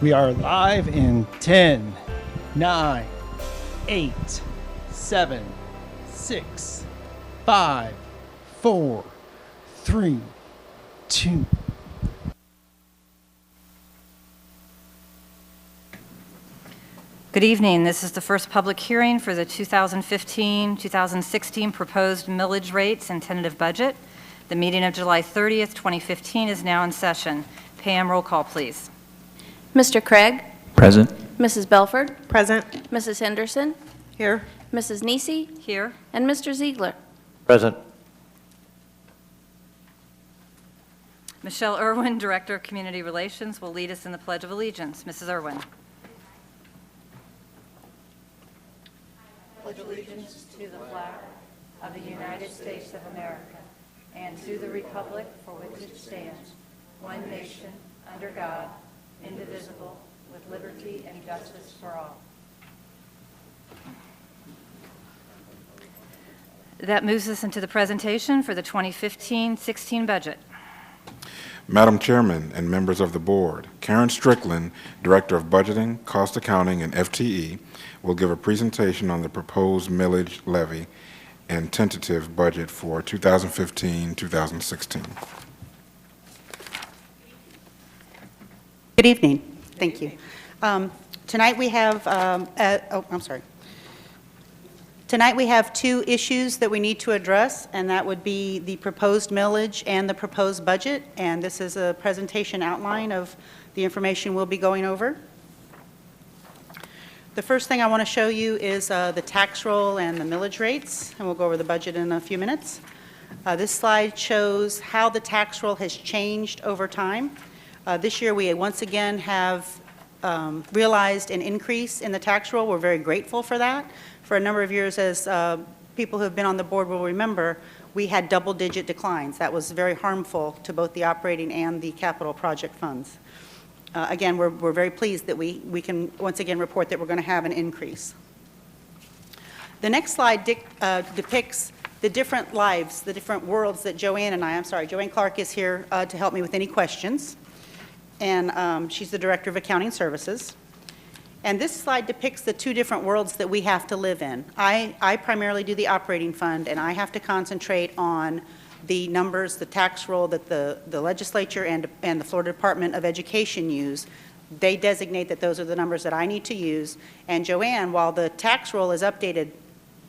We are live in 10, 9, 8, 7, 6, 5, 4, 3, 2. Good evening. This is the first public hearing for the 2015-2016 proposed millage rates and tentative budget. The meeting of July 30th, 2015 is now in session. Pam, roll call, please. Mr. Craig? Present. Mrs. Belford? Present. Mrs. Henderson? Here. Mrs. Nisi? Here. And Mr. Ziegler? Present. Michelle Irwin, Director of Community Relations, will lead us in the Pledge of Allegiance. Mrs. Irwin. Pledge allegiance to the flag of the United States of America and to the republic for which it stands, one nation, under God, indivisible, with liberty and justice for all. That moves us into the presentation for the 2015-16 budget. Madam Chairman and members of the board, Karen Strickland, Director of Budgeting, Cost Accounting, and FTE, will give a presentation on the proposed millage levy and tentative budget for 2015-2016. Good evening. Thank you. Tonight we have, Tonight we have two issues that we need to address, and that would be the proposed millage and the proposed budget. And this is a presentation outline of the information we'll be going over. The first thing I want to show you is the tax roll and the millage rates, and we'll go over the budget in a few minutes. This slide shows how the tax roll has changed over time. This year we once again have realized an increase in the tax roll. We're very grateful for that. For a number of years, as people who have been on the board will remember, we had double-digit declines. That was very harmful to both the operating and the capital project funds. Again, we're very pleased that we can once again report that we're going to have an increase. The next slide depicts the different lives, the different worlds that Joanne Clark is here to help me with any questions. And she's the Director of Accounting Services. And this slide depicts the two different worlds that we have to live in. I primarily do the operating fund, and I have to concentrate on the numbers, the tax roll that the legislature and the Florida Department of Education use. They designate that those are the numbers that I need to use. And Joanne, while the tax roll is updated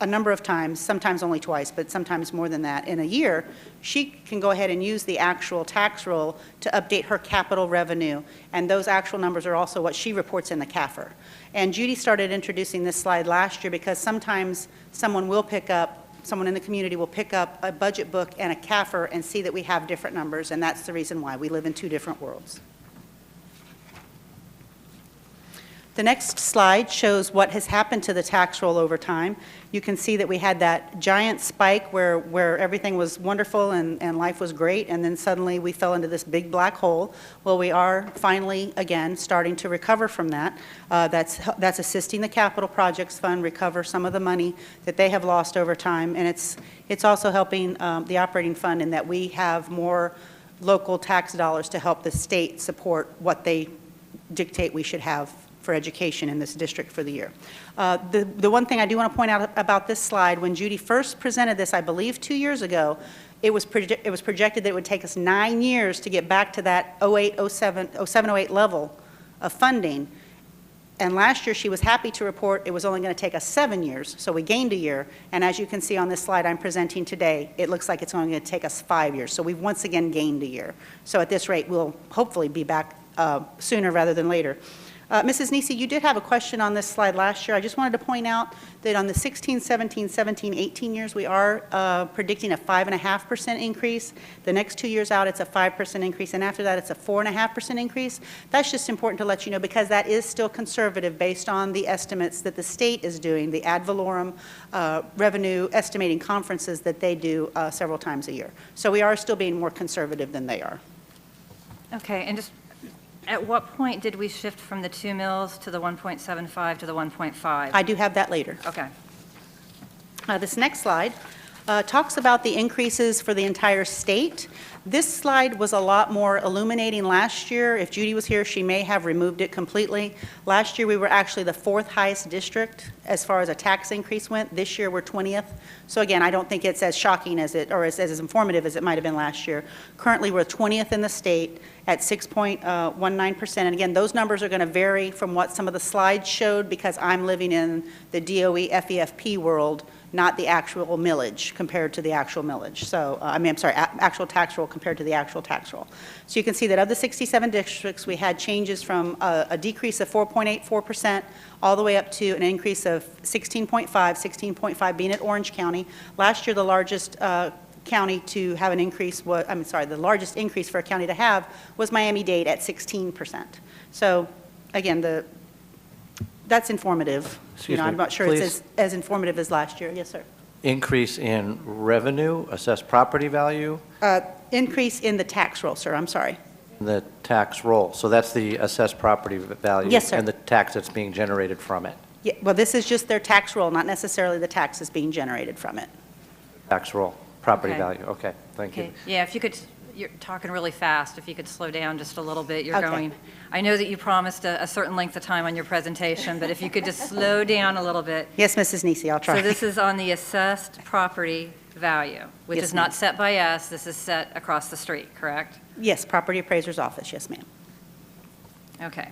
a number of times, sometimes only twice, but sometimes more than that in a year, she can go ahead and use the actual tax roll to update her capital revenue. And those actual numbers are also what she reports in the CAFR. And Judy started introducing this slide last year because sometimes someone in the community will pick up a budget book and a CAFR and see that we have different numbers, and that's the reason why we live in two different worlds. The next slide shows what has happened to the tax roll over time. You can see that we had that giant spike where everything was wonderful and life was great, and then suddenly we fell into this big black hole. Well, we are finally, again, starting to recover from that. That's assisting the Capital Projects Fund recover some of the money that they have lost over time, and it's also helping the operating fund in that we have more local tax dollars to help the state support what they dictate we should have for education in this district for the year. The one thing I do want to point out about this slide, when Judy first presented this, I believe 2 years ago, it was projected that it would take us 9 years to get back to that 07-08 level of funding. And last year she was happy to report it was only going to take us 7 years, so we gained a year. And as you can see on this slide I'm presenting today, it looks like it's only going to take us 5 years. So we've once again gained a year. So at this rate, we'll hopefully be back sooner rather than later. Mrs. Nisi, you did have a question on this slide last year. I just wanted to point out that on the 16, 17, 17, 18 years, we are predicting a 5.5% increase. The next 2 years out, it's a 5% increase, and after that, it's a 4.5% increase. That's just important to let you know because that is still conservative based on the estimates that the state is doing, the ad valorem revenue estimating conferences that they do several times a year. So we are still being more conservative than they are. Okay, and just at what point did we shift from the 2 mills to the 1.75 to the 1.5? I do have that later. Okay. This next slide talks about the increases for the entire state. This slide was a lot more illuminating last year. If Judy was here, she may have removed it completely. Last year, we were actually the 4th highest district as far as a tax increase went. This year, we're 20th. So again, I don't think it's as shocking as it, or as informative as it might have been last year. Currently, we're 20th in the state at 6.19%. And again, those numbers are going to vary from what some of the slides showed because I'm living in the DOE FEFP world, not the actual millage compared to the actual millage. So, actual tax roll compared to the actual tax roll. So you can see that of the 67 districts, we had changes from a decrease of 4.84% all the way up to an increase of 16.5 being at Orange County. Last year, the largest county to have an increase was, the largest increase for a county to have was Miami-Dade at 16%. So again, that's informative. Excuse me, I'm not sure please. it's as informative as last year. Yes, sir. Increase in revenue, assessed property value, Increase in the tax roll, sir. I'm sorry. the tax roll. So that's the assessed property value? Yes, sir. And the tax that's being generated from it? Yeah, well, this is just their tax roll, not necessarily the taxes being generated from it. Tax roll, property Okay. value. Okay, thank you. Okay, yeah, if you could, you're talking really fast, if you could slow down just a little bit, you're Okay. going, I know that you promised a certain length of time on your presentation, but if you could just slow down a little bit. Yes, Mrs. Nisi, I'll try. So this is on the assessed property value, which Yes, is not ma'am. set by us, this is set across the street, correct? Yes, property appraiser's office, yes, ma'am. Okay.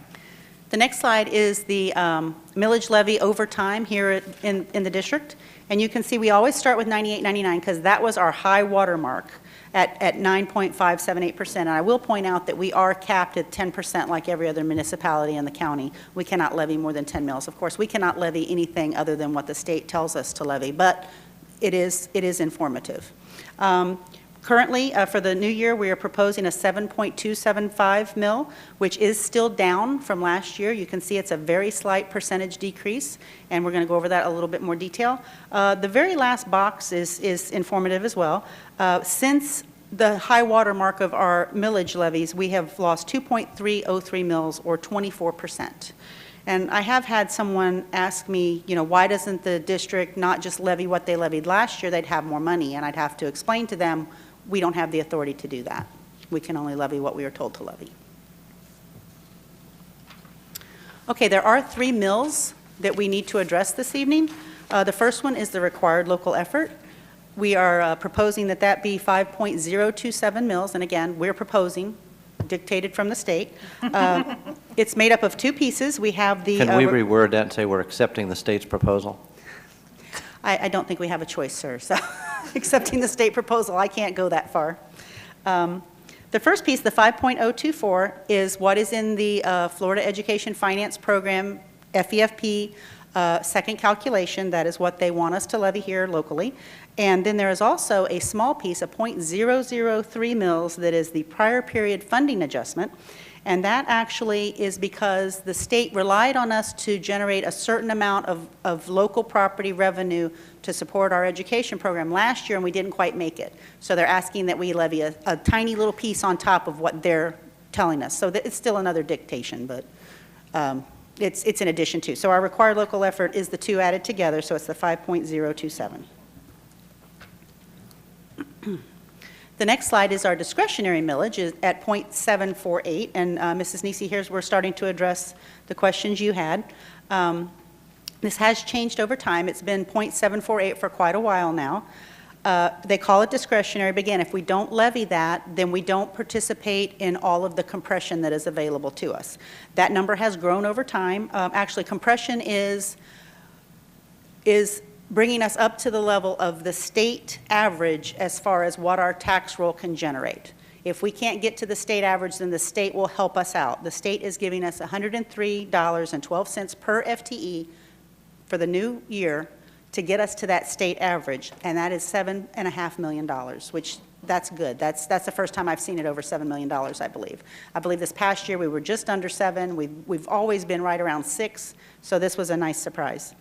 The next slide is the millage levy over time here in the district. And you can see we always start with 98.99 because that was our high water mark at 9.578%. And I will point out that we are capped at 10% like every other municipality in the county. We cannot levy more than 10 mills. Of course, we cannot levy anything other than what the state tells us to levy, but it is informative. Currently, for the new year, we are proposing a 7.275 mil, which is still down from last year. You can see it's a very slight percentage decrease, and we're going to go over that a little bit more detail. The very last box is informative as well. Since the high water mark of our millage levies, we have lost 2.303 mils, or 24%. And I have had someone ask me, why doesn't the district not just levy what they levied last year? They'd have more money. And I'd have to explain to them, we don't have the authority to do that. We can only levy what we are told to levy. Okay, there are 3 mills that we need to address this evening. The first one is the required local effort. We are proposing that that be 5.027 mills. And again, we're proposing, dictated from the state. It's made up of 2 pieces. We have the... Can we reword that and say we're accepting the state's proposal? I don't think we have a choice, sir. So accepting the state proposal, I can't go that far. The first piece, the 5.024, is what is in the Florida Education Finance Program, FEFP, second calculation. That is what they want us to levy here locally. And then there is also a small piece, a .003 mils, that is the prior period funding adjustment. And that actually is because the state relied on us to generate a certain amount of local property revenue to support our education program last year, and we didn't quite make it. So they're asking that we levy a tiny little piece on top of what they're telling us. So it's still another dictation, but it's in addition to. So our required local effort is the 2 added together, so it's the 5.027. The next slide is our discretionary millage is at .748, and Mrs. Nisi, here's we're starting to address the questions you had. This has changed over time. It's been .748 for quite a while now. They call it discretionary, but again, if we don't levy that, then we don't participate in all of the compression that is available to us. That number has grown over time. Actually, compression is bringing us up to the level of the state average as far as what our tax roll can generate. If we can't get to the state average, then the state will help us out. The state is giving us $103.12 per FTE for the new year to get us to that state average, and that is $7.5 million, which that's good. That's the first time I've seen it over $7 million, I believe. I believe this past year we were just under 7. We've always been right around 6, so this was a nice surprise.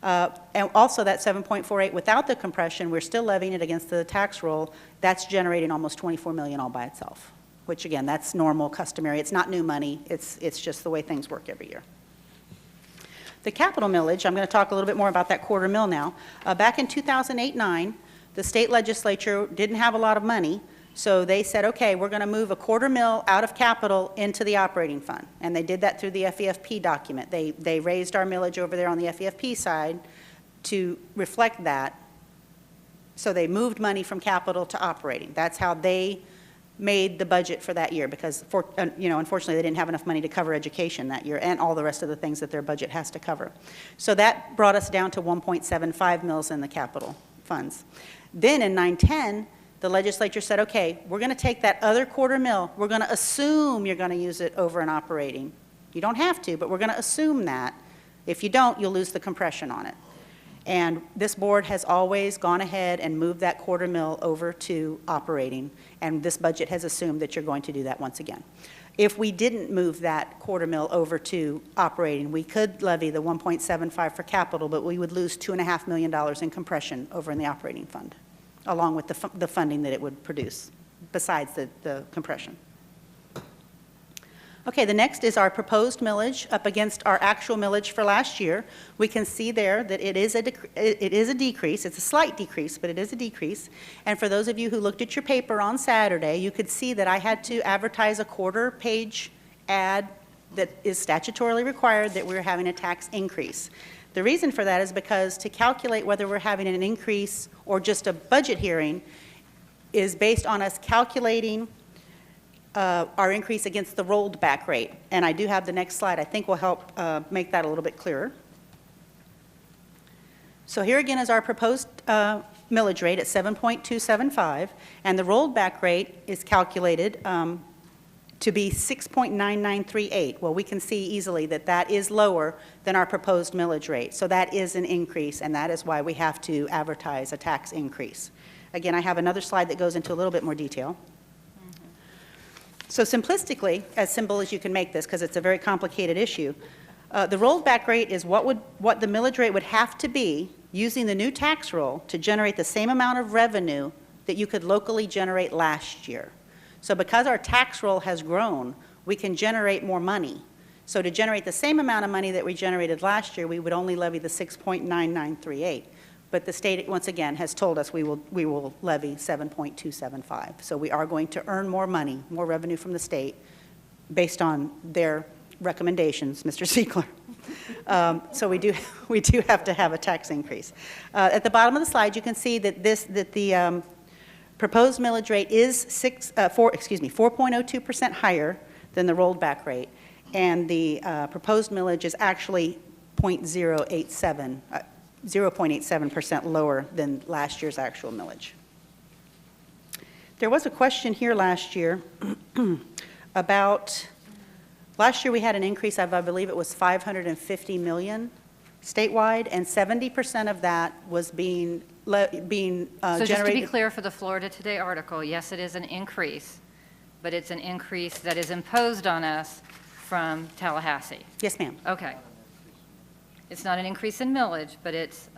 And also that 7.48, without the compression, we're still levying it against the tax roll. That's generating almost $24 million all by itself, which again, that's normal, customary. It's not new money. It's just the way things work every year. The capital millage, I'm going to talk a little bit more about that quarter mil now. Back in 2008-9, the state legislature didn't have a lot of money, So they said, okay, we're going to move $250,000 out of capital into the operating fund. And they did that through the FEFP document. They raised our millage over there on the FEFP side to reflect that. So they moved money from capital to operating. That's how they made the budget for that year, because unfortunately they didn't have enough money to cover education that year and all the rest of the things that their budget has to cover. So that brought us down to 1.75 mils in the capital funds. Then in 910, the legislature said, okay, we're going to take that other $250,000, we're going to assume you're going to use it over in operating. You don't have to, but we're going to assume that. If you don't, you'll lose the compression on it. And this board has always gone ahead and moved that $250,000 over to operating, and this budget has assumed that you're going to do that once again. If we didn't move that $250,000 over to operating, we could levy the 1.75 for capital, but we would lose $2.5 million in compression over in the operating fund, along with the funding that it would produce, besides the compression. Okay, the next is our proposed millage up against our actual millage for last year. We can see there that it is a decrease. It's a slight decrease, but it is a decrease. And for those of you who looked at your paper on Saturday, you could see that I had to advertise a quarter-page ad that is statutorily required that we're having a tax increase. The reason for that is because to calculate whether we're having an increase or just a budget hearing is based on us calculating our increase against the rolled back rate. And I do have the next slide I think will help make that a little bit clearer. So here again is our proposed millage rate at 7.275, and the rolled back rate is calculated to be 6.9938. Well, we can see easily that that is lower than our proposed millage rate. So that is an increase, and that is why we have to advertise a tax increase. Again, I have another slide that goes into a little bit more detail. So simplistically, as simple as you can make this, because it's a very complicated issue, the rolled back rate is what the millage rate would have to be using the new tax roll to generate the same amount of revenue that you could locally generate last year. So because our tax roll has grown, we can generate more money. So to generate the same amount of money that we generated last year, we would only levy the 6.9938. But the state, once again, has told us we will levy 7.275. So we are going to earn more money, more revenue from the state, based on their recommendations, Mr. Ziegler. So we do have to have a tax increase. At the bottom of the slide, you can see that the proposed millage rate is 4.02% higher than the rolled back rate, and the proposed millage is actually 0.87% lower than last year's actual millage. There was a question here last year about, last year we had an increase of, I believe it was $550 million statewide, and 70% of that was being generated. So just to be clear for the Florida Today article, yes, it is an increase, but it's an increase that is imposed on us from Tallahassee. Yes, ma'am. Okay. It's not an increase in millage, but it's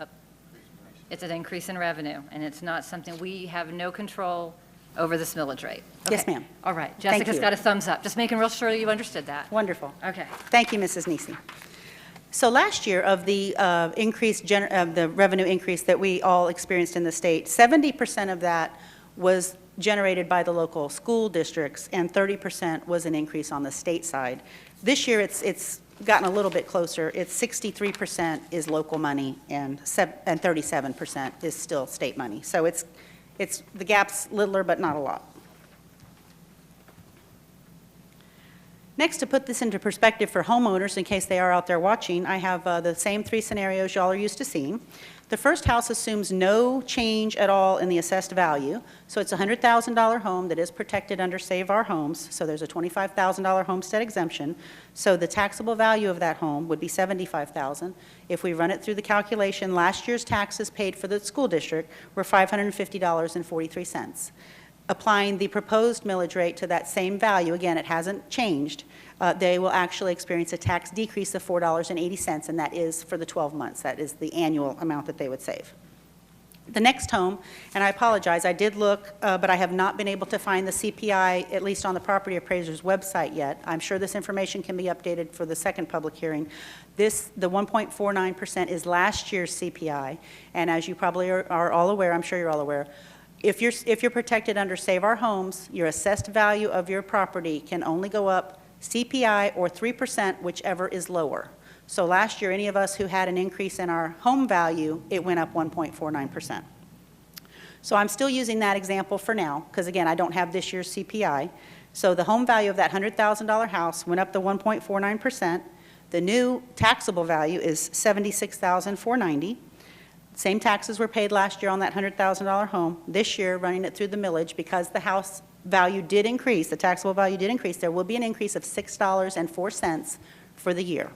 an increase in revenue, and it's not something, we have no control over this millage rate. Yes, Okay. ma'am. All right. Thank Jessica's you. got a thumbs up. Just making real sure you understood that. Wonderful. Okay. Thank you, Mrs. Nisi. So last year, of the the revenue increase that we all experienced in the state, 70% of that was generated by the local school districts, and 30% was an increase on the state side. This year, it's gotten a little bit closer. It's 63% is local money, and 37% is still state money. So it's the gap's littler, but not a lot. Next, to put this into perspective for homeowners, in case they are out there watching, I have the same three scenarios y'all are used to seeing. The first house assumes no change at all in the assessed value. So it's a $100,000 home that is protected under Save Our Homes. So there's a $25,000 homestead exemption. So the taxable value of that home would be $75,000. If we run it through the calculation, last year's taxes paid for the school district were $550.43. Applying the proposed millage rate to that same value, again, it hasn't changed, they will actually experience a tax decrease of $4.80, and that is for the 12 months. That is the annual amount that they would save. The next home, and I apologize, I did look, but I have not been able to find the CPI, at least on the property appraiser's website yet. I'm sure this information can be updated for the second public hearing. The 1.49% is last year's CPI, and as you probably are all aware, I'm sure you're all aware, if you're protected under Save Our Homes, your assessed value of your property can only go up CPI or 3%, whichever is lower. So last year, any of us who had an increase in our home value, it went up 1.49%. So I'm still using that example for now, because again, I don't have this year's CPI. So the home value of that $100,000 house went up to 1.49%. The new taxable value is $76,490. Same taxes were paid last year on that $100,000 home. This year, running it through the millage, because the house value did increase, the taxable value did increase, there will be an increase of $6.04 for the year.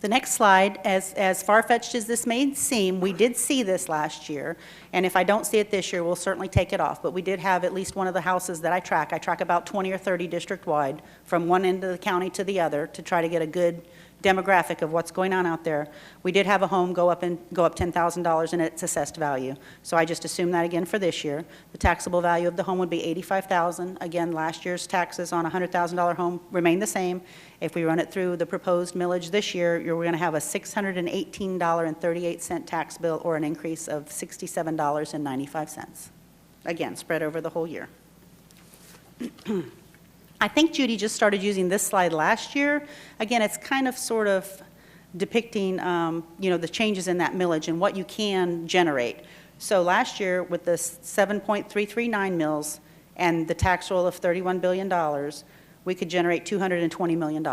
The next slide, as far-fetched as this may seem, we did see this last year, and if I don't see it this year, we'll certainly take it off. But we did have at least one of the houses that I track. I track about 20 or 30 district-wide from one end of the county to the other to try to get a good demographic of what's going on out there. We did have a home go up $10,000 in its assessed value. So I just assumed that again for this year. The taxable value of the home would be $85,000. Again, last year's taxes on a $100,000 home remain the same. If we run it through the proposed millage this year, you're going to have a $618.38 tax bill, or an increase of $67.95. Again, spread over the whole year. I think Judy just started using this slide last year. Again, it's kind of sort of depicting, the changes in that millage and what you can generate. So last year, with the 7.339 mills and the tax roll of $31 billion, we could generate $220 million.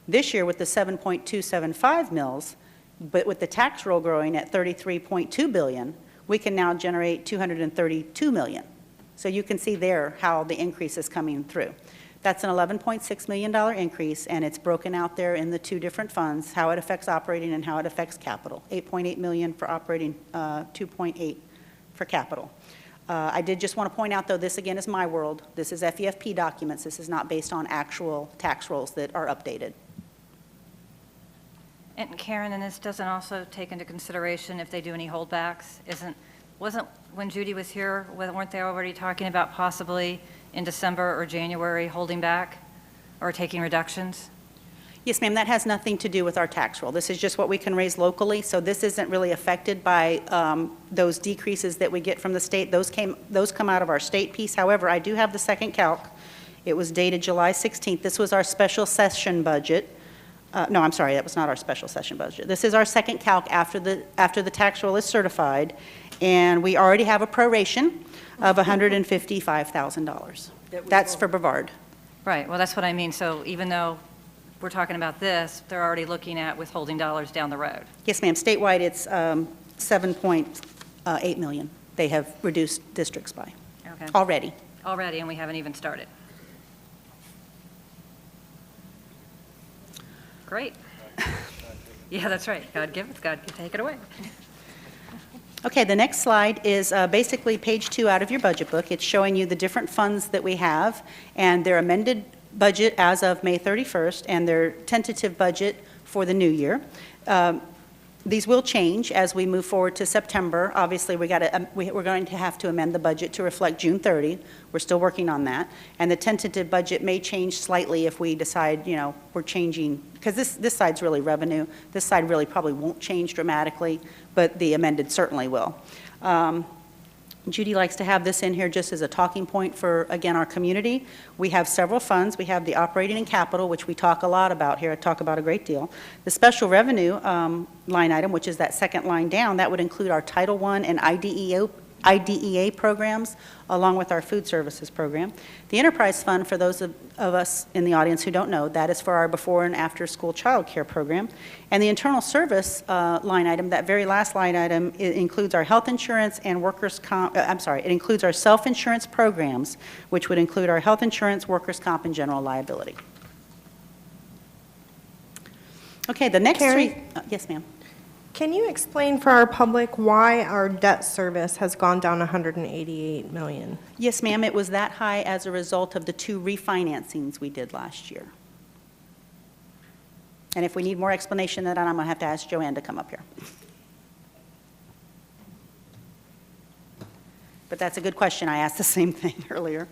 This year, with the 7.275 mills, but with the tax roll growing at $33.2 billion, we can now generate $232 million. So you can see there how the increase is coming through. That's an $11.6 million increase, and it's broken out there in the two different funds, how it affects operating and how it affects capital. $8.8 million for operating, $2.8 for capital. I did just want to point out, though, this again is my world. This is FEFP documents. This is not based on actual tax rolls that are updated. And Karen, and this doesn't also take into consideration if they do any holdbacks? Wasn't, when Judy was here, weren't they already talking about possibly in December or January holding back or taking reductions? Yes, ma'am, that has nothing to do with our tax roll. This is just what we can raise locally, so this isn't really affected by those decreases that we get from the state. Those come out of our state piece. However, I do have the second calc. It was dated July 16th. This was our special session budget. No, I'm sorry, that was not our special session budget. This is our second calc after the tax roll is certified, and we already have a proration of $155,000. That's for Brevard. Right, well, that's what I mean. So even though we're talking about this, they're already looking at withholding dollars down the road. Yes, ma'am. Statewide, it's 7.8 million. They have reduced districts by already. Already, and we haven't even started. Great. Yeah, that's right. God giveth, God can take it away. Okay, the next slide is basically page 2 out of your budget book. It's showing you the different funds that we have and their amended budget as of May 31st and their tentative budget for the new year. These will change as we move forward to September. Obviously, we're going to have to amend the budget to reflect June 30. We're still working on that. And the tentative budget may change slightly if we decide, we're changing, because this side's really revenue. This side really probably won't change dramatically, but the amended certainly will. Judy likes to have this in here just as a talking point for, again, our community. We have several funds. We have the operating and capital, which we talk a lot about here. I talk about a great deal. The special revenue line item, which is that second line down, that would include our Title I and IDEA programs, along with our food services program. The enterprise fund, for those of us in the audience who don't know, that is for our before and after school child care program. And the internal service line item, that very last line item, it includes our health insurance and it includes our self-insurance programs, which would include our health insurance, workers' comp, and general liability. Okay, the next Karen? three, yes, ma'am. Can you explain for our public why our debt service has gone down $188 million? Yes, ma'am, it was that high as a result of the 2 refinancings we did last year. And if we need more explanation than that, I'm going to have to ask Joanne to come up here. But that's a good question. I asked the same thing earlier.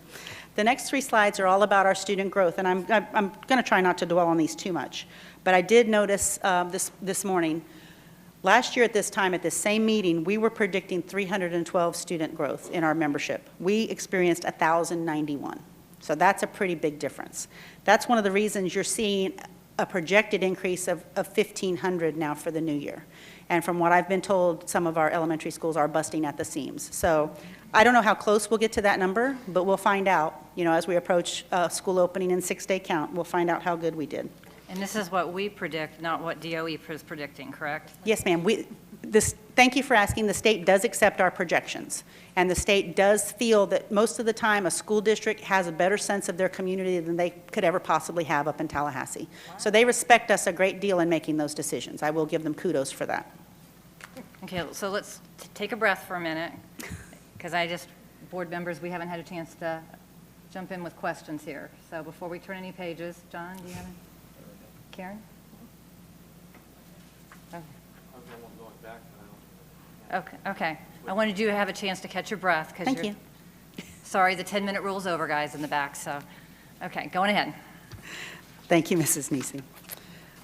The next 3 slides are all about our student growth, and I'm going to try not to dwell on these too much. But I did notice this morning Last year at this time, at this same meeting, we were predicting 312 student growth in our membership. We experienced 1,091. So that's a pretty big difference. That's one of the reasons you're seeing a projected increase of 1,500 now for the new year. And from what I've been told, some of our elementary schools are busting at the seams. So I don't know how close we'll get to that number, but we'll find out, as we approach school opening and six-day count, we'll find out how good we did. And this is what we predict, not what DOE is predicting, correct? Yes, ma'am. Thank you for asking. The state does accept our projections, and the state does feel that most of the time a school district has a better sense of their community than they could ever possibly have up in Tallahassee. So they respect us a great deal in making those decisions. I will give them kudos for that. Okay, so let's take a breath for a minute, because board members, we haven't had a chance to jump in with questions here. So before we turn any pages, John, do you have any? Karen? Okay. I wanted you to have a chance to catch your breath. Thank you. Sorry, the 10-minute rule's over, guys, in the back, so, okay, going ahead. Thank you, Mrs. Nisi.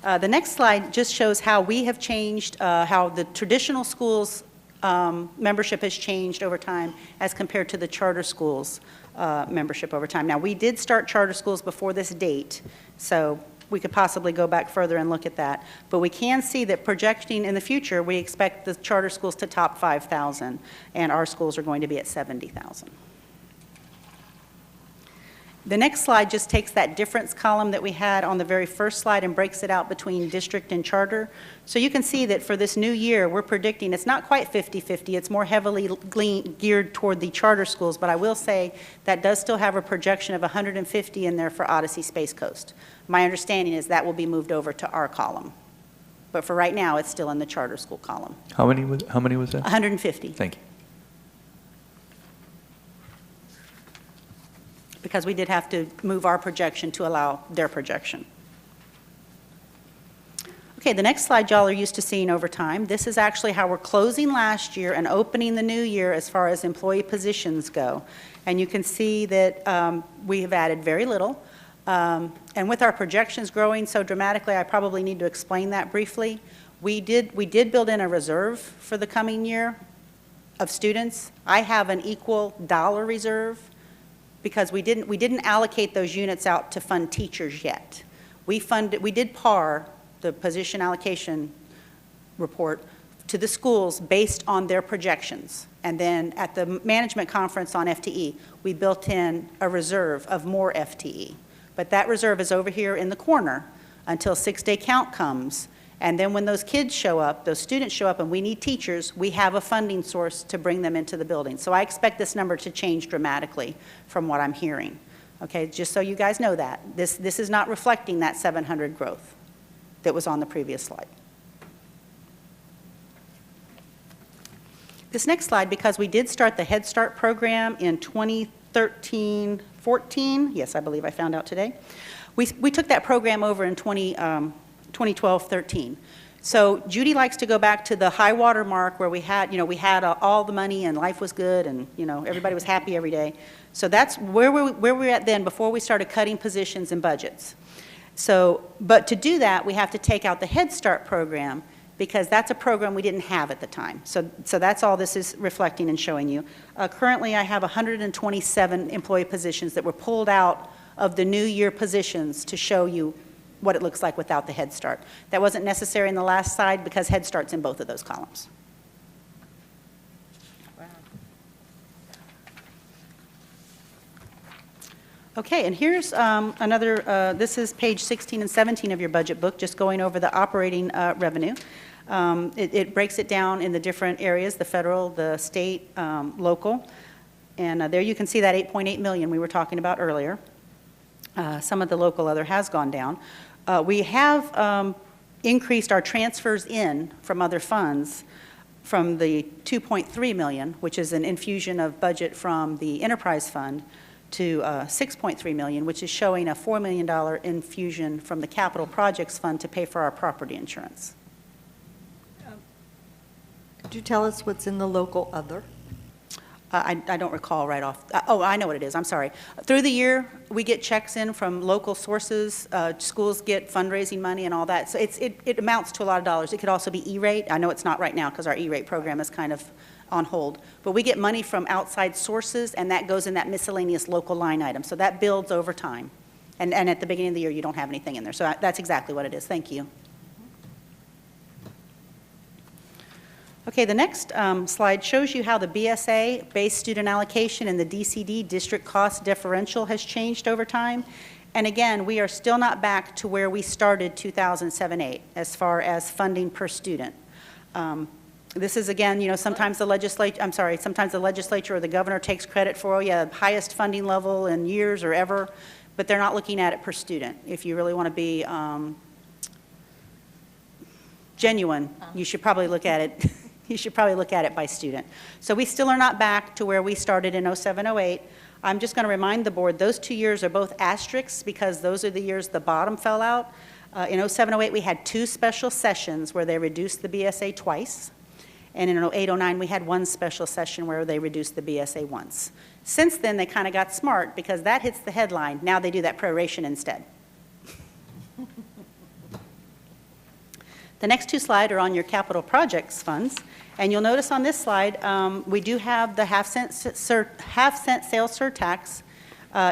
The next slide just shows how we have changed, how the traditional schools membership has changed over time as compared to the charter schools membership over time. Now, we did start charter schools before this date, so we could possibly go back further and look at that. But we can see that projecting in the future, we expect the charter schools to top 5,000, and our schools are going to be at 70,000. The next slide just takes that difference column that we had on the very first slide and breaks it out between district and charter. So you can see that for this new year, we're predicting it's not quite 50-50. It's more heavily geared toward the charter schools, but I will say that does still have a projection of 150 in there for Odyssey Space Coast. My understanding is that will be moved over to our column. But for right now, it's still in the charter school column. How many was that? 150. Thank you. Because we did have to move our projection to allow their projection. Okay, the next slide y'all are used to seeing over time. This is actually how we're closing last year and opening the new year as far as employee positions go. And you can see that we have added very little. And with our projections growing so dramatically, I probably need to explain that briefly. We did build in a reserve for the coming year of students. I have an equal dollar reserve, because we didn't allocate those units out to fund teachers yet. We did PAR, the position allocation report, to the schools based on their projections. And then at the management conference on FTE, we built in a reserve of more FTE. But that reserve is over here in the corner until six-day count comes. And then when those kids show up, those students show up, and we need teachers, we have a funding source to bring them into the building. So I expect this number to change dramatically from what I'm hearing. Okay, just so you guys know that. This is not reflecting that 700 growth that was on the previous slide. This next slide, because we did start the Head Start program in 2013-14, yes, I believe I found out today. We took that program over in 2012-13. So Judy likes to go back to the high water mark where we had all the money and life was good and, everybody was happy every day. So that's where we were at then before we started cutting positions and budgets. So, but to do that, we have to take out the Head Start program because that's a program we didn't have at the time. So that's all this is reflecting and showing you. Currently, I have 127 employee positions that were pulled out of the new year positions to show you what it looks like without the Head Start. That wasn't necessary in the last slide because Head Start's in both of those columns. Wow. Okay, and here's another, this is page 16 and 17 of your budget book, just going over the operating revenue. It breaks it down in the different areas, the federal, the state, local. And there you can see that 8.8 million we were talking about earlier. Some of the local other has gone down. We have increased our transfers in from other funds from the 2.3 million, which is an infusion of budget from the enterprise fund, to 6.3 million, which is showing a $4 million infusion from the capital projects fund to pay for our property insurance. Could you tell us what's in the local other? I don't recall right off. Oh, I know what it is. I'm sorry. Through the year, we get checks in from local sources. Schools get fundraising money and all that. So it amounts to a lot of dollars. It could also be E-rate. I know it's not right now because our E-rate program is kind of on hold. But we get money from outside sources, and that goes in that miscellaneous local line item. So that builds over time. And at the beginning of the year, you don't have anything in there. So that's exactly what it is. Thank you. Okay, the next slide shows you how the BSA, base student allocation, and the DCD, district cost differential, has changed over time. And again, we are still not back to where we started 2007-8 as far as funding per student. This is, again, you know, sometimes the legislature or the governor takes credit for, oh yeah, highest funding level in years or ever, but they're not looking at it per student. If you really want to be genuine, you should probably look at it. You should probably look at it by student. So we still are not back to where we started in 07-08. I'm just going to remind the board, those 2 years are both asterisks because those are the years the bottom fell out. In 07-08, we had 2 special sessions where they reduced the BSA twice. And in 08-09, we had 1 special session where they reduced the BSA once. Since then, they kind of got smart because that hits the headline. Now they do that proration instead. The next 2 slides are on your capital projects funds. And you'll notice on this slide, we do have the half-cent sales surtax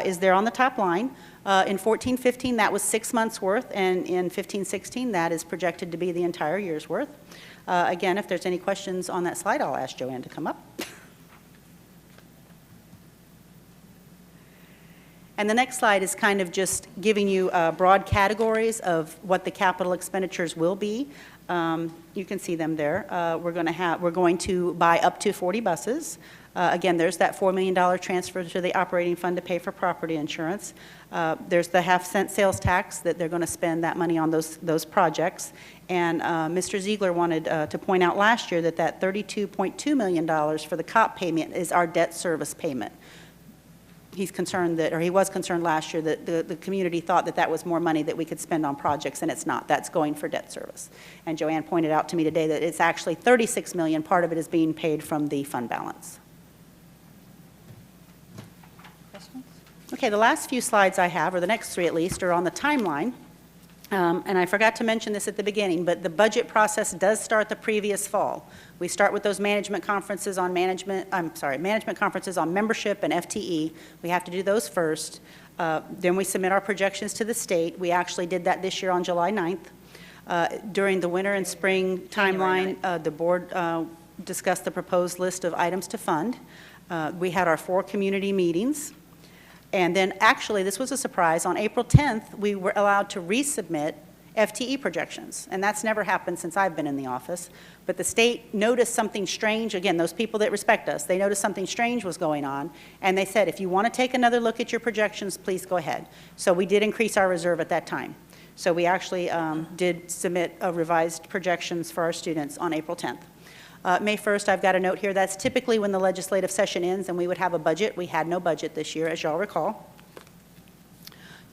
is there on the top line. In 14-15, that was 6 months' worth, and in 15-16, that is projected to be the entire year's worth. Again, if there's any questions on that slide, I'll ask Joanne to come up. And the next slide is kind of just giving you broad categories of what the capital expenditures will be. You can see them there. We're going to buy up to 40 buses. Again, there's that $4 million transfer to the operating fund to pay for property insurance. There's the half-cent sales tax that they're going to spend that money on those projects. And Mr. Ziegler wanted to point out last year that $32.2 million for the COP payment is our debt service payment. He's concerned that, or he was concerned last year that the community thought that was more money that we could spend on projects, and it's not. That's going for debt service. And Joanne pointed out to me today that it's actually $36 million. Part of it is being paid from the fund balance. Questions? Okay, the last few slides I have, or the next 3 at least, are on the timeline. And I forgot to mention this at the beginning, but the budget process does start the previous fall. We start with those management conferences on management conferences on membership and FTE. We have to do those first. Then we submit our projections to the state. We actually did that this year on July 9th. During the winter and spring timeline, the board discussed the proposed list of items to fund. We had our 4 community meetings. And then actually, this was a surprise, on April 10th, we were allowed to resubmit FTE projections. And that's never happened since I've been in the office. But the state noticed something strange. Again, those people that respect us, they noticed something strange was going on. And they said, if you want to take another look at your projections, please go ahead. So we did increase our reserve at that time. So we actually did submit revised projections for our students on April 10th. May 1st, I've got a note here. That's typically when the legislative session ends and we would have a budget. We had no budget this year, as y'all recall.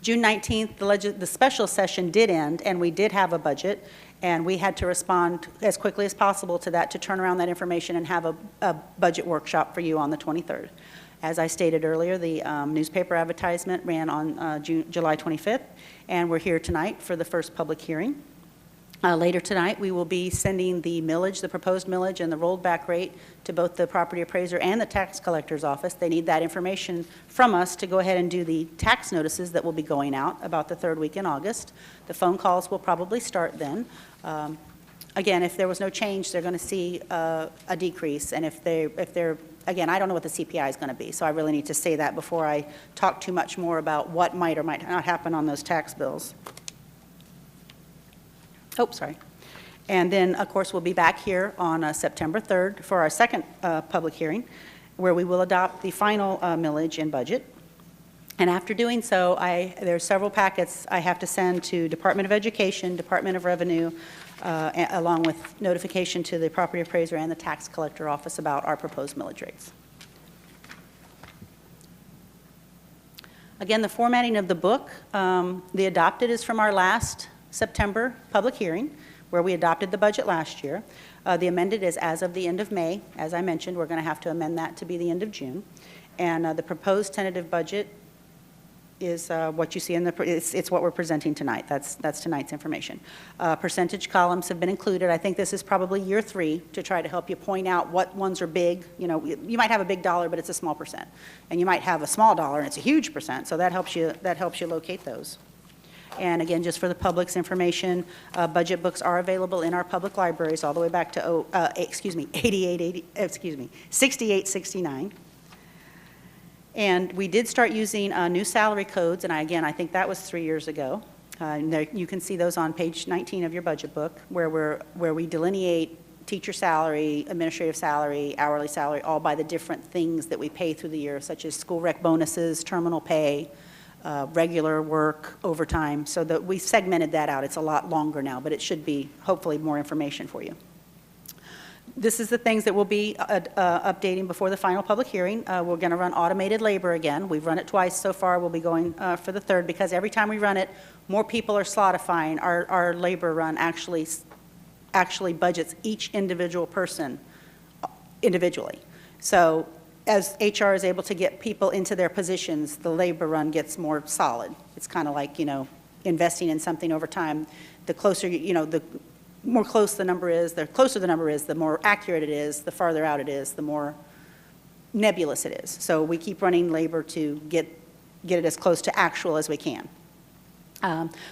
June 19th, the special session did end, and we did have a budget, and we had to respond as quickly as possible to that to turn around that information and have a budget workshop for you on the 23rd. As I stated earlier, the newspaper advertisement ran on July 25th, and we're here tonight for the first public hearing. Later tonight, we will be sending the millage, the proposed millage, and the rolled back rate to both the property appraiser and the tax collector's office. They need that information from us to go ahead and do the tax notices that will be going out about the 3rd week in August. The phone calls will probably start then. Again, if there was no change, they're going to see a decrease. And if they're, again, I don't know what the CPI is going to be, so I really need to say that before I talk too much more about what might or might not happen on those tax bills. Oh, sorry. And then, of course, we'll be back here on September 3rd for our second public hearing, where we will adopt the final millage and budget. And after doing so, there are several packets I have to send to Department of Education, Department of Revenue, along with notification to the property appraiser and the tax collector office about our proposed millage rates. Again, the formatting of the book, the adopted is from our last September public hearing, where we adopted the budget last year. The amended is as of the end of May. As I mentioned, we're going to have to amend that to be the end of June. And the proposed tentative budget is what you see in the, it's what we're presenting tonight. That's tonight's information. Percentage columns have been included. I think this is probably year 3 to try to help you point out what ones are big. You know, you might have a big dollar, but it's a small percent. And you might have a small dollar and it's a huge percent. So that helps you locate those. And again, just for the public's information, budget books are available in our public libraries all the way back to, 6869. And we did start using new salary codes, and I think that was 3 years ago. And there, you can see those on page 19 of your budget book, where we delineate teacher salary, administrative salary, hourly salary, all by the different things that we pay through the year, such as school rec bonuses, terminal pay, regular work, overtime, so that we segmented that out. It's a lot longer now, but it should be hopefully more information for you. This is the things that we'll be updating before the final public hearing. We're going to run automated labor again. We've run it twice so far. We'll be going for the third, because every time we run it, more people are slotifying. Our labor run actually budgets each individual person individually. So as HR is able to get people into their positions, the labor run gets more solid. It's kind of like, you know, investing in something over time. The closer, the more close the number is, the closer the number is, the more accurate it is, the farther out it is, the more nebulous it is. So we keep running labor to get it as close to actual as we can.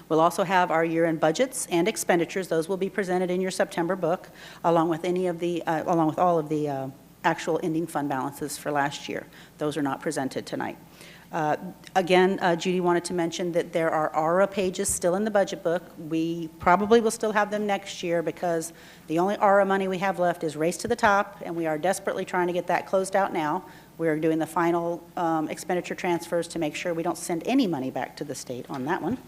We'll also have our year-end budgets and expenditures. Those will be presented in your September book, along with all of the actual ending fund balances for last year. Those are not presented tonight. Again, Judy wanted to mention that there are ARA pages still in the budget book. We probably will still have them next year, because the only ARA money we have left is Race to the Top, and we are desperately trying to get that closed out now. We are doing the final expenditure transfers to make sure we don't send any money back to the state on that one.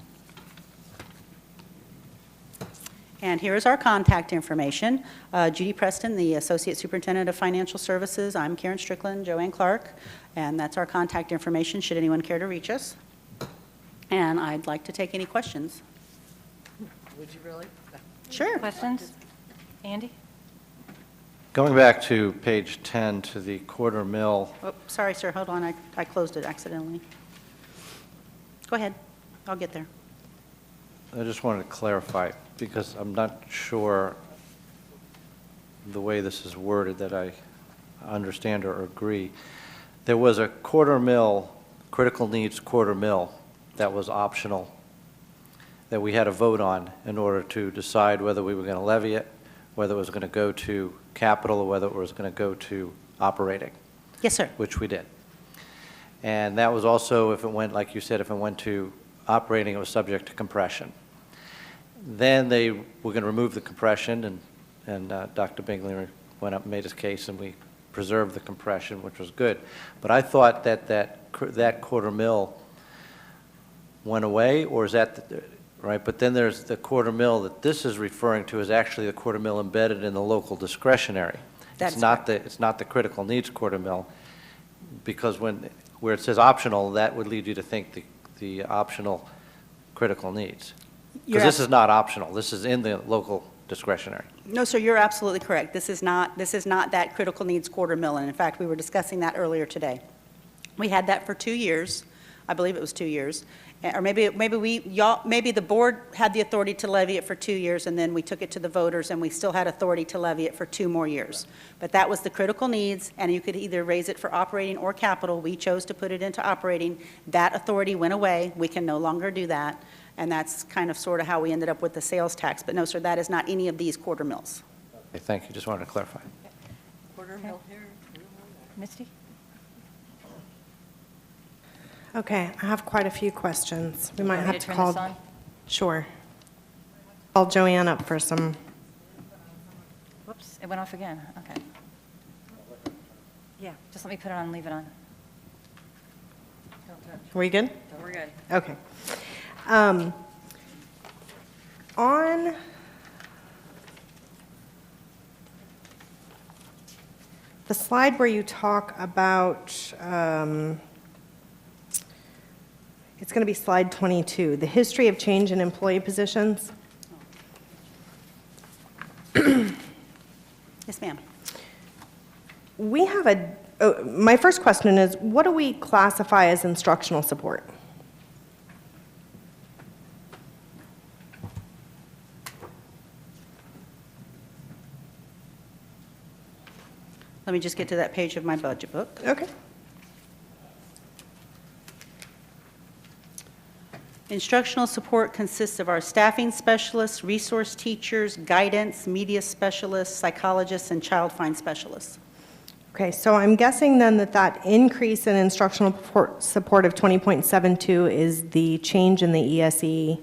And here is our contact information. Judy Preston, the Associate Superintendent of Financial Services. I'm Karen Strickland, Joanne Clark, and that's our contact information should anyone care to reach us. And I'd like to take any questions. Would you really? Sure. Questions? Andy? Going back to page 10 to the quarter mill, Oh, sorry, sir, hold on, I closed it accidentally. Go ahead, I'll get there. I just wanted to clarify, because I'm not sure the way this is worded that I understand or agree. There was a quarter mill, critical needs quarter mill, that was optional, that we had a vote on in order to decide whether we were going to levy it, whether it was going to go to capital, or whether it was going to go to operating. Yes, sir. Which we did. And that was also, if it went, like you said, if it went to operating, it was subject to compression. Then they were going to remove the compression, and Dr. Bingley went up and made his case, and we preserved the compression, which was good. But I thought that quarter mill went away, or is that right? But then there's the quarter mill that this is referring to is actually the quarter mill embedded in the local discretionary. That's it's not the critical needs quarter mill, because where it says optional, that would lead you to think the optional critical needs. Because this is not optional. This is in the local discretionary. No, sir, you're absolutely correct. This is not that critical needs quarter mill, and in fact, we were discussing that earlier today. We had that for 2 years. I believe it was 2 years. Or maybe the board had the authority to levy it for 2 years, and then we took it to the voters, and we still had authority to levy it for 2 more years. But that was the critical needs, and you could either raise it for operating or capital. We chose to put it into operating. That authority went away. We can no longer do that. And that's kind of sort of how we ended up with the sales tax. But no, sir, that is not any of these quarter mills. Okay, thank you. Just wanted to clarify. Quarter mill here. Misty? Okay, I have quite a few questions. We might Want me have to to turn this call. on? Sure. Call Joanne up for some. Whoops, it went off again. Okay. Yeah, just let me put it on and leave it on. Don't touch. Are we good? We're good. Okay. On the slide where you talk about, it's going to be slide 22, the history of change in employee positions. We have my first question is, what do we classify as instructional support? Let me just get to that page of my budget book. Okay. Instructional support consists of our staffing specialists, resource teachers, guidance, media specialists, psychologists, and child find specialists. Okay, so I'm guessing then that increase in instructional support of 20.72 is the change in the ESE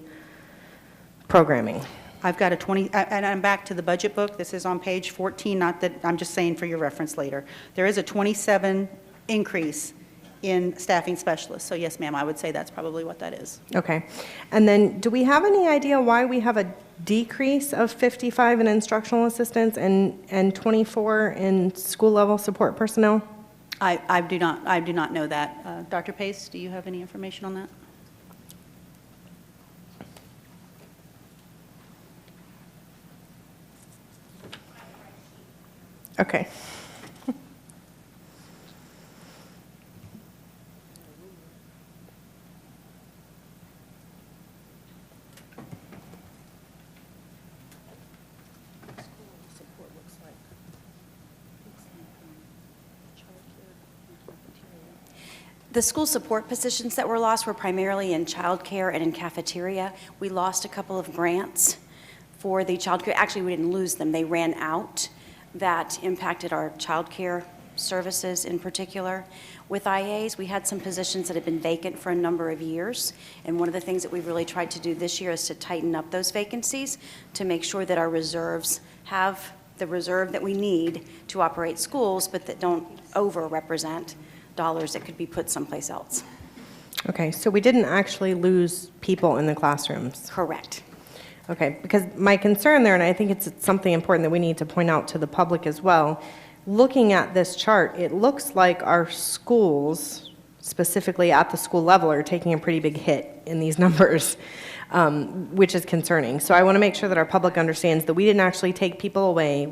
programming. I've got a 20, and I'm back to the budget book. This is on page 14, not that, I'm just saying for your reference later. There is a 27 increase in staffing specialists. So yes, ma'am, I would say that's probably what that is. Okay. And then do we have any idea why we have a decrease of 55 in instructional assistants and 24 in school-level support personnel? I do not know that. Dr. Pace, do you have any information on that? Okay. The school support positions that were lost were primarily in childcare and in cafeteria. We lost a couple of grants for the childcare. Actually, we didn't lose them. They ran out. That impacted our childcare services in particular. With IAs, we had some positions that had been vacant for a number of years, and one of the things that we've really tried to do this year is to tighten up those vacancies to make sure that our reserves have the reserve that we need to operate schools, but that don't over-represent dollars that could be put someplace else. Okay, so we didn't actually lose people in the classrooms. Correct. Okay, because my concern there, and I think it's something important that we need to point out to the public as well, looking at this chart, it looks like our schools, specifically at the school level, are taking a pretty big hit in these numbers, which is concerning. So I want to make sure that our public understands that we didn't actually take people away.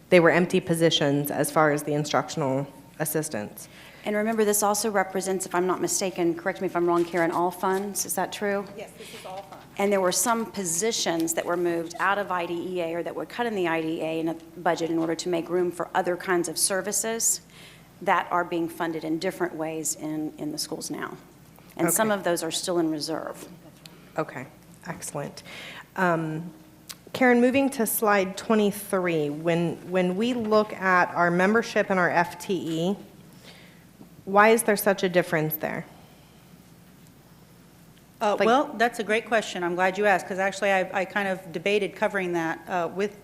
They were empty positions as far as the instructional assistants. And remember, this also represents, if I'm not mistaken, correct me if I'm wrong, Karen, all funds, is that true? Yes, this is all funds. And there were some positions that were moved out of IDEA or that were cut in the IDEA in a budget in order to make room for other kinds of services that are being funded in different ways in the schools now. And some Okay. of those are still in reserve. Okay, excellent. Karen, moving to slide 23, when we look at our membership and our FTE, why is there such a difference there? Well, that's a great question. I'm glad you asked, because actually I kind of debated covering that with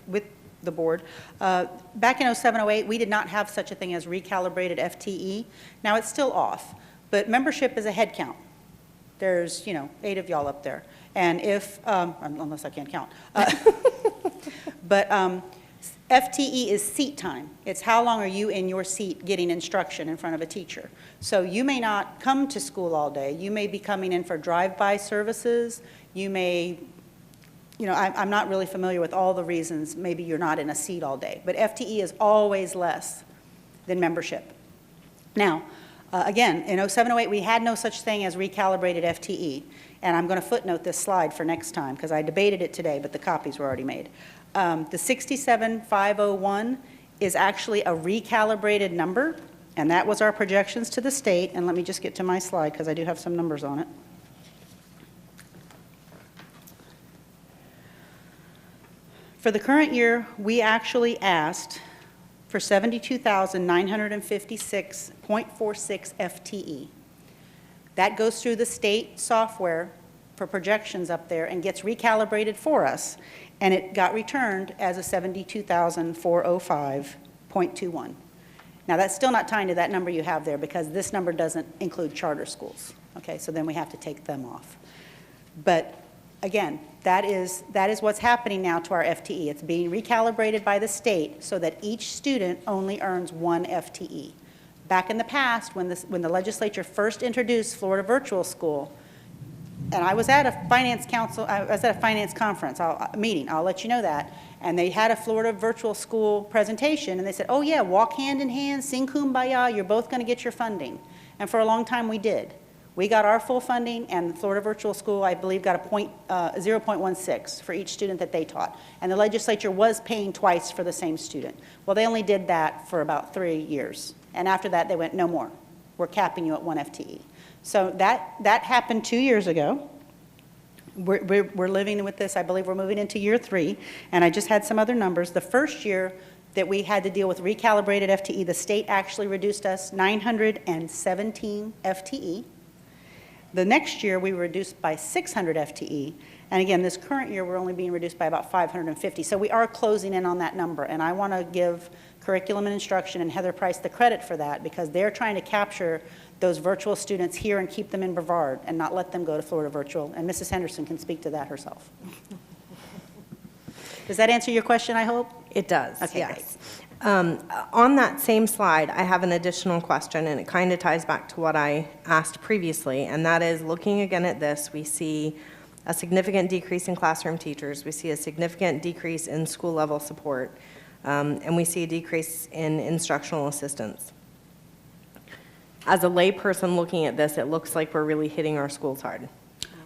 the board. Back in 07-08, we did not have such a thing as recalibrated FTE. Now, it's still off, but membership is a head count. There's, 8 of y'all up there. And if, unless I can't count. But FTE is seat time. It's how long are you in your seat getting instruction in front of a teacher. So you may not come to school all day. You may be coming in for drive-by services. You may, I'm not really familiar with all the reasons maybe you're not in a seat all day. But FTE is always less than membership. Now, again, in 07-08, we had no such thing as recalibrated FTE. And I'm going to footnote this slide for next time, because I debated it today, but the copies were already made. The 67,501 is actually a recalibrated number, and that was our projections to the state. And let me just get to my slide, because I do have some numbers on it. For the current year, we actually asked for 72,956.46 FTE. That goes through the state software for projections up there and gets recalibrated for us, and it got returned as a 72,405.21. Now, that's still not tying to that number you have there, because this number doesn't include charter schools. Okay, so then we have to take them off. But again, that is what's happening now to our FTE. It's being recalibrated by the state so that each student only earns 1 FTE. Back in the past, when the legislature first introduced Florida Virtual School, and I was at a finance council, I was at a finance conference, meeting, I'll let you know that, and they had a Florida virtual school presentation, and they said, oh yeah, walk hand in hand, sing Kumbaya, you're both going to get your funding. And for a long time, we did. We got our full funding, and the Florida Virtual School, I believe, got a 0.16 for each student that they taught. And the legislature was paying twice for the same student. Well, they only did that for about 3 years. And after that, they went, no more. We're capping you at 1 FTE. So that happened 2 years ago. We're living with this. I believe we're moving into year 3. And I just had some other numbers. The first year that we had to deal with recalibrated FTE, the state actually reduced us 917 FTE. The next year, we were reduced by 600 FTE. And again, this current year, we're only being reduced by about 550. So we are closing in on that number. And I want to give Curriculum and Instruction and Heather Price the credit for that, because they're trying to capture those virtual students here and keep them in Brevard and not let them go to Florida Virtual. And Mrs. Henderson can speak to that herself. Does that answer your question, I hope? It does, Okay, yes. On that same slide, I have an additional question, and it kind of ties back to what I asked previously, and that is, looking again at this, we see a significant decrease in classroom teachers, we see a significant decrease in school-level support, and we see a decrease in instructional assistants. As a layperson looking at this, it looks like we're really hitting our schools hard.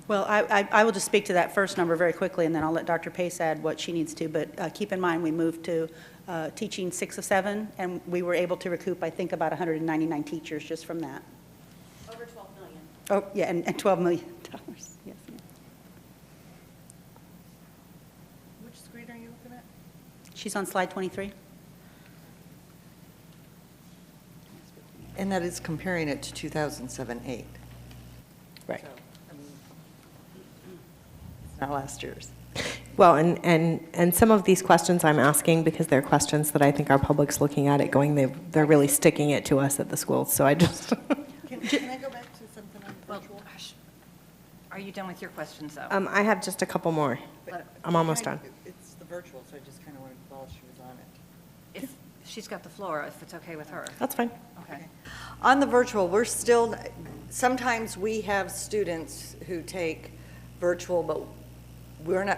Well, I will just speak to that first number very quickly, and then I'll let Dr. Pace add what she needs to. But keep in mind, we moved to teaching 6 of 7, and we were able to recoup, I think, about 199 teachers just from that. Over 12 million. Oh, yeah, and $12 million. Yes. Ma'am. Which screen are you looking at? She's on slide 23. And that is comparing it to 2007-8. Right. So, I mean, it's not last year's. Well, and some of these questions I'm asking because they're questions that I think our public's looking at it going, they're really sticking it to us at the schools, so I just... Can I go back to something on virtual? Are you done with your questions, though? I have just a couple more. I'm almost done. It's the virtual, so I just kind of wanted to while she was on it. If she's got the floor, if it's okay with her. That's fine. Okay. On the virtual, we're still, sometimes we have students who take virtual, but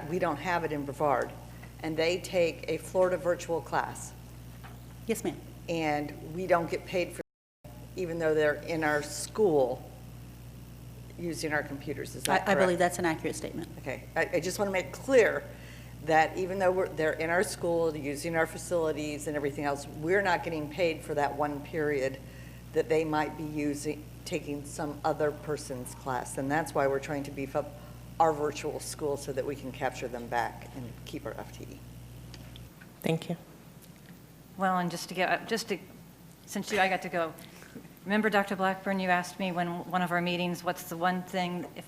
we don't have it in Brevard, and they take a Florida virtual class, Yes, ma'am. and we don't get paid for that, even though they're in our school using our computers. Is that I correct? believe that's an accurate statement. Okay, I just want to make clear that even though they're in our school, using our facilities and everything else, we're not getting paid for that one period that they might be taking some other person's class. And that's why we're trying to beef up our virtual school so that we can capture them back and keep our FTE. Thank you. Well, and since I got to go, remember, Dr. Blackburn, you asked me when one of our meetings, what's the one thing, if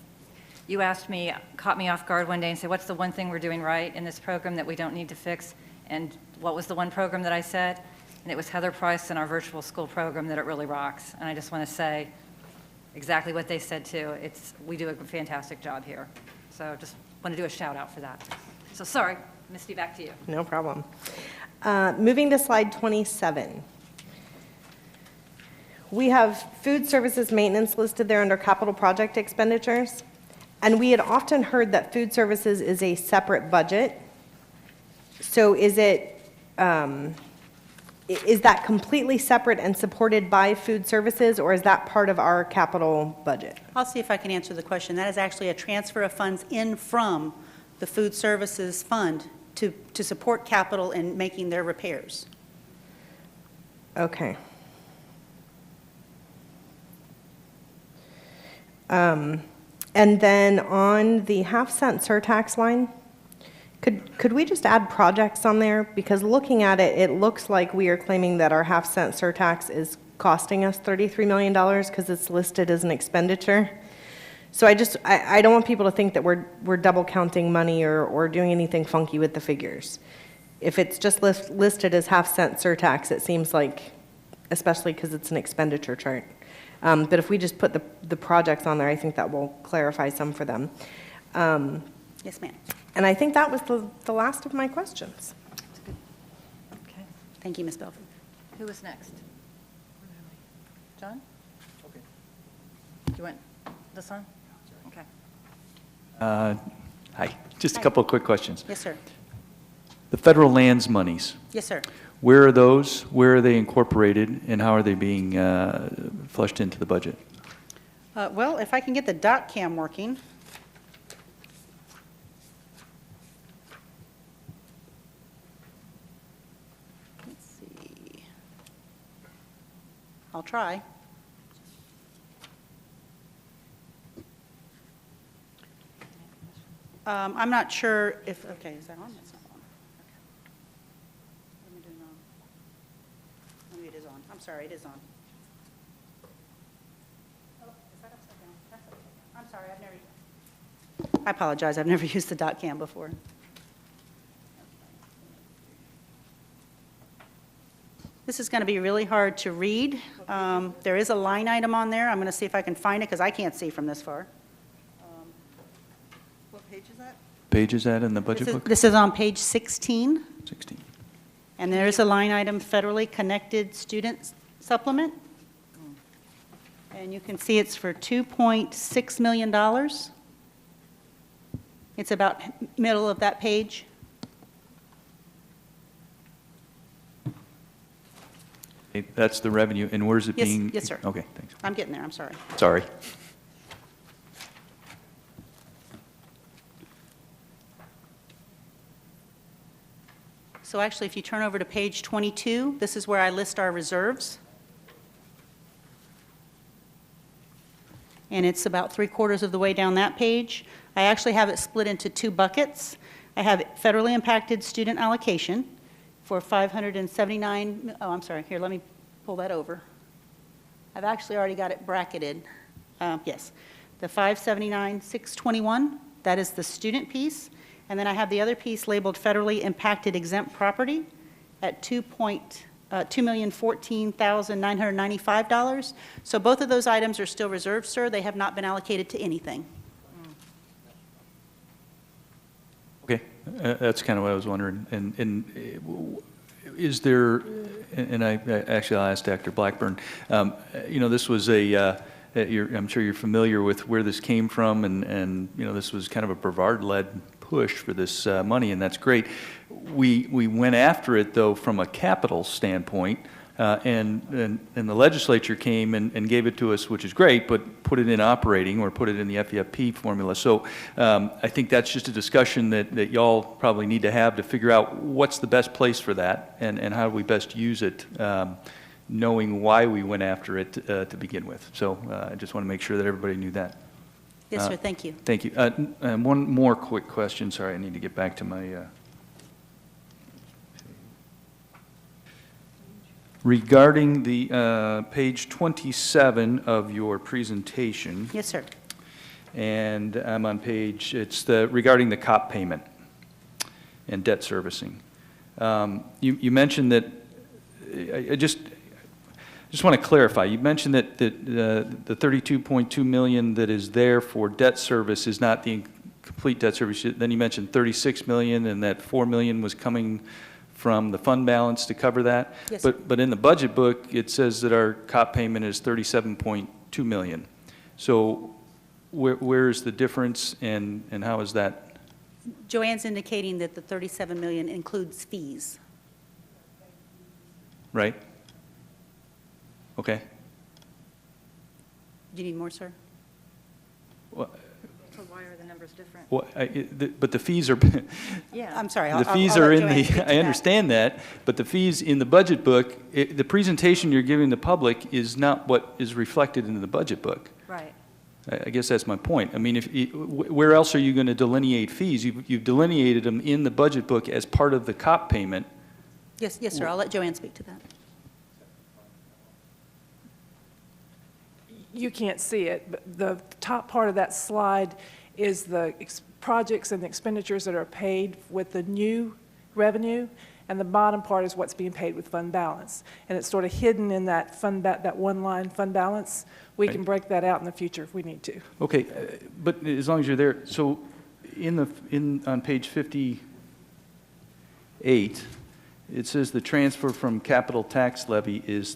you asked me, caught me off guard one day and said, what's the one thing we're doing right in this program that we don't need to fix? And what was the one program that I said? And it was Heather Price and our virtual school program that it really rocks. And I just want to say exactly what they said too. We do a fantastic job here. So just want to do a shout out for that. So sorry, Misty, back to you. No problem. Moving to slide 27. We have food services maintenance listed there under capital project expenditures. And we had often heard that food services is a separate budget. So is that completely separate and supported by food services, or is that part of our capital budget? I'll see if I can answer the question. That is actually a transfer of funds in from the food services fund to support capital in making their repairs. Okay. And then on the half-cent surtax line, could we just add projects on there? Because looking at it, it looks like we are claiming that our half-cent surtax is costing us $33 million because it's listed as an expenditure. So I don't want people to think that we're double counting money or doing anything funky with the figures. If it's just listed as half-cent surtax, it seems like, especially because it's an expenditure chart. But if we just put the projects on there, I think that will clarify some for them. Yes, ma'am. And I think that was the last of my questions. Okay. Thank you, Ms. Belford. Who was next? John? Okay. Do you want this on? Okay. Hi, just a couple of quick questions. Yes, sir. The federal lands monies, Yes, sir. where are those? Where are they incorporated, and how are they being flushed into the budget? Well, if I can get the dot cam working. Let's see. I'll try. I'm not sure if, okay, is that on? That's not on. Okay. What am I doing on? Maybe it is on. I'm sorry, it is on. Oh, is that upside down? That's upside down. I'm sorry, I apologize, I've never used the dot cam before. This is going to be really hard to read. There is a line item on there. I'm going to see if I can find it because I can't see from this far. What page is that? Page is that in the budget book? This is on page 16, 16. and there is a line item, federally connected student supplement. And you can see it's for $2.6 million. It's about middle of that page. Okay, that's the revenue, and where's it Yes, being? yes, sir. Okay, thanks. I'm getting there, I'm sorry. Sorry. So actually, if you turn over to page 22, this is where I list our reserves. And it's about 3/4 of the way down that page. I actually have it split into two buckets. I have federally impacted student allocation for 579, oh, I'm sorry, here, let me pull that over. I've actually already got it bracketed. Yes, the 579,621, that is the student piece. And then I have the other piece labeled federally impacted exempt property at $2,014,995. So both of those items are still reserved, sir. They have not been allocated to anything. Okay, that's kind of what I was wondering. And is there, and I'll ask Dr. Blackburn, you know, this was I'm sure you're familiar with where this came from, and you know, this was kind of a Brevard-led push for this money, and that's great. We went after it, though, from a capital standpoint, and the legislature came and gave it to us, which is great, but put it in operating or put it in the FEFP formula. So I think that's just a discussion that y'all probably need to have to figure out what's the best place for that and how do we best use it, knowing why we went after it to begin with. So I just want to make sure that everybody knew that. Yes, sir, thank you. Thank you. And one more quick question. Sorry, I need to get back to my... Regarding the page 27 of your presentation. Yes, sir. And I'm on page, it's regarding the COP payment and debt servicing. You mentioned that, I just want to clarify, you mentioned that the $32.2 million that is there for debt service is not the complete debt service. Then you mentioned $36 million and that $4 million was coming from the fund balance to cover that. Yes. But in the budget book, it says that our COP payment is $37.2 million. So where's the difference and how is that? Joanne's indicating that the $37 million includes fees. Right? Okay. Do you need more, sir? Well, So why are the numbers different? but the fees are, Yeah. I'm sorry. the fees are in the, I understand that, but the fees in the budget book, the presentation you're giving the public is not what is reflected in the budget book. Right. I guess that's my point. I mean, where else are you going to delineate fees? You've delineated them in the budget book as part of the COP payment. Yes, yes, sir. I'll let Joanne speak to that. You can't see it, but the top part of that slide is the projects and expenditures that are paid with the new revenue, and the bottom part is what's being paid with fund balance. And it's sort of hidden in that that one line, fund balance. We Right. can break that out in the future if we need to. Okay, but as long as you're there, so on page 58, it says the transfer from capital tax levy is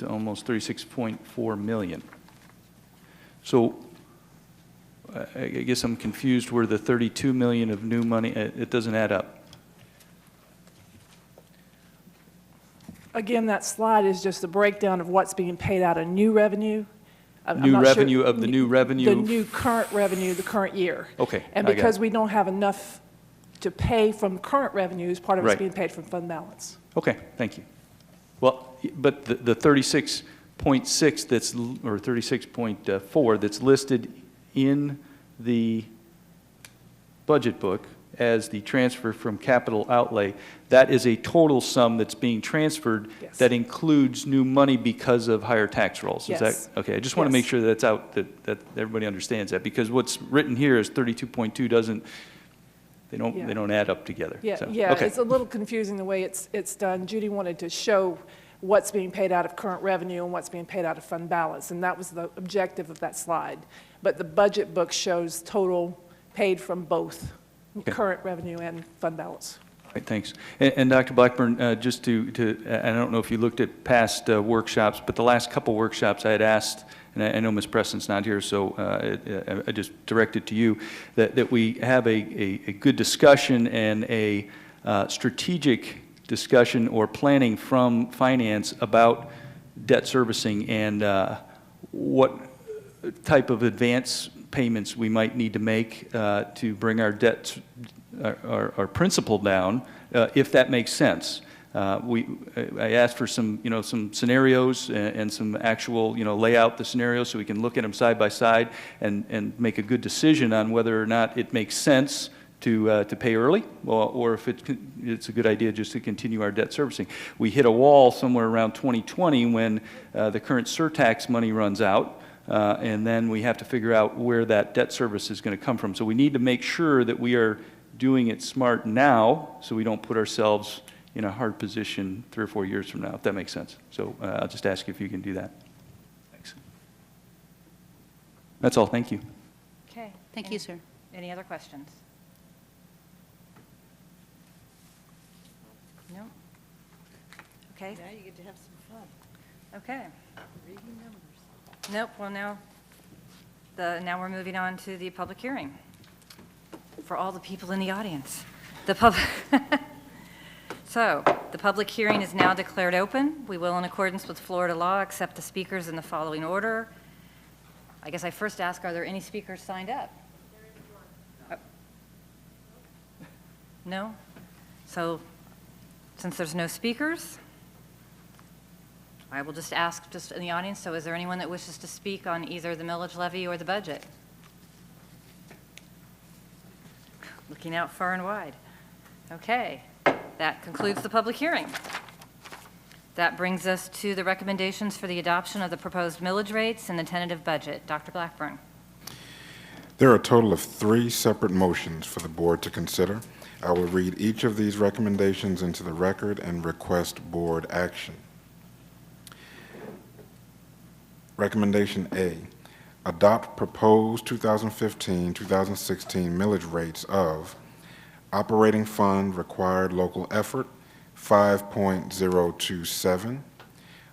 almost 36.4 million. So I guess I'm confused where the 32 million of new money, it doesn't add up. Again, that slide is just a breakdown of what's being paid out of new revenue. I'm New not sure- revenue of the new revenue? The new current revenue, the current year. Okay, And I got it. because we don't have enough to pay from current revenues, part of it's Right. being paid from fund balance. Okay, thank you. Well, but the 36.6 that's, or 36.4 that's listed in the budget book as the transfer from capital outlay, that is a total sum that's being transferred Yes. that includes new money because of higher tax rolls. Is Yes. that, okay, I just want to make Yes. sure that's out, that everybody understands that, because what's written here is 32.2 doesn't, they Yeah. don't add up together. Yeah, So, yeah, okay. it's a little confusing the way it's done. Judy wanted to show what's being paid out of current revenue and what's being paid out of fund balance, and that was the objective of that slide. But the budget book shows total paid from both Okay. current revenue and fund balance. All right, thanks. And Dr. Blackburn, just I don't know if you looked at past workshops, but the last couple workshops I had asked, and I know Ms. Preston's not here, so I just direct it to you, that we have a good discussion and a strategic discussion or planning from finance about debt servicing and what type of advance payments we might need to make to bring our debt, our principal down, if that makes sense. I asked for some, some scenarios and some actual, lay out the scenarios so we can look at them side by side and make a good decision on whether or not it makes sense to pay early, or if it's a good idea just to continue our debt servicing. We hit a wall somewhere around 2020 when the current surtax money runs out, and then we have to figure out where that debt service is going to come from. So we need to make sure that we are doing it smart now so we don't put ourselves in a hard position 3 or 4 years from now, if that makes sense. So I'll just ask you if you can do that. Thanks. That's all. Thank you. Okay. Thank you, sir. Any other questions? No? Okay. Now you get to have some fun. Okay. Reading numbers. Nope, well, now we're moving on to the public hearing for all the people in the audience. So, the public hearing is now declared open. We will, in accordance with Florida law, accept the speakers in the following order. I guess I first ask, are there any speakers signed up? No? So, since there's no speakers, I will just ask just in the audience, so is there anyone that wishes to speak on either the millage levy or the budget? Looking out far and wide. Okay, that concludes the public hearing. That brings us to the recommendations for the adoption of the proposed millage rates and the tentative budget. Dr. Blackburn. There are a total of 3 separate motions for the board to consider. I will read each of these recommendations into the record and request board action. Recommendation A, adopt proposed 2015-2016 millage rates of operating fund required local effort 5.027,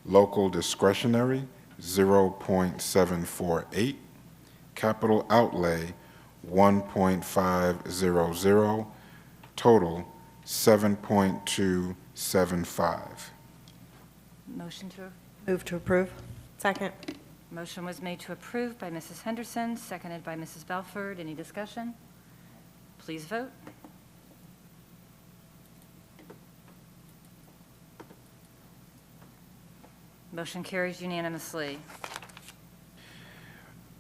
local discretionary 0.748, capital outlay 1.500, total 7.275. Motion to, Move to approve. Second. motion was made to approve by Mrs. Henderson, seconded by Mrs. Belford. Any discussion? Please vote. Motion carries unanimously.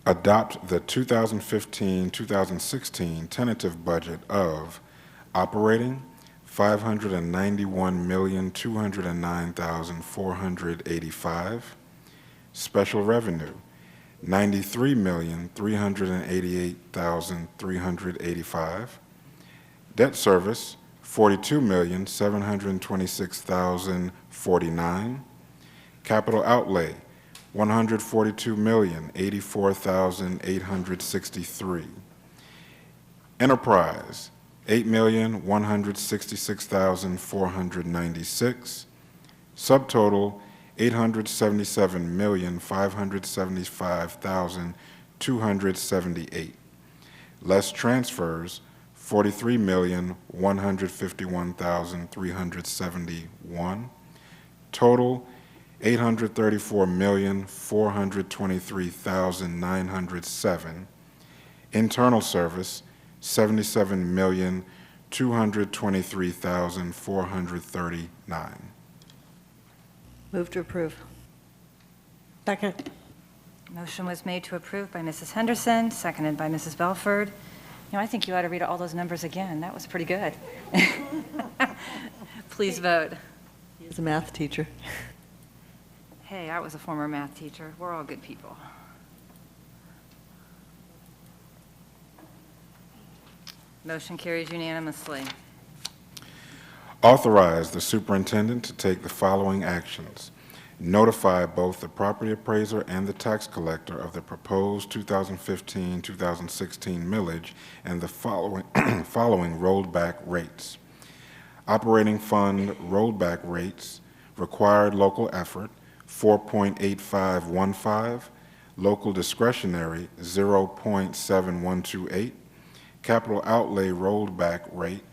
Adopt the 2015-2016 tentative budget of operating $591,209,485, special revenue $93,388,385, debt service $42,726,049, capital outlay $142,084,863. Enterprise, $8,166,496. Subtotal, $877,575,278. less transfers, $43,151,371. Total, $834,423,907. Internal service, $77,223,439. Move to approve. Second. Motion was made to approve by Mrs. Henderson, seconded by Mrs. Belford. I think you ought to read all those numbers again. That was pretty good. Please vote. He's a math teacher. Hey, I was a former math teacher. We're all good people. Motion carries unanimously. Authorize the superintendent to take the following actions. Notify both the property appraiser and the tax collector of the proposed 2015-2016 millage and the following rolled back rates. Operating fund rolled back rates, required local effort, 4.8515, local discretionary, 0.7128, capital outlay rolled back rate,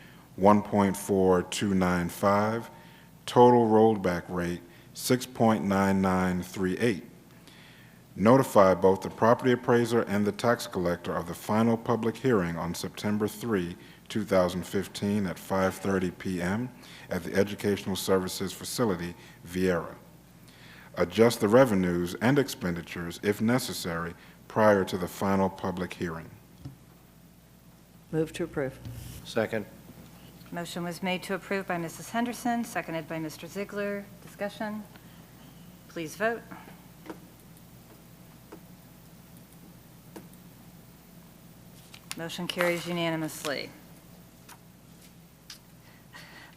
1.4295, total rolled back rate, 6.9938. Notify both the property appraiser and the tax collector of the final public hearing on September 3, 2015 at 5:30 p.m. at the Educational Services Facility, Viera. Adjust the revenues and expenditures, if necessary, prior to the final public hearing. Move to approve. Second. Motion was made to approve by Mrs. Henderson, seconded by Mr. Ziegler. Discussion? Please vote. Motion carries unanimously.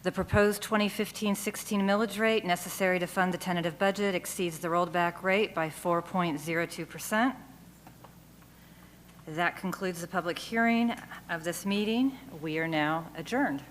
The proposed 2015-16 millage rate necessary to fund the tentative budget exceeds the rolled back rate by 4.02%. That concludes the public hearing of this meeting. We are now adjourned.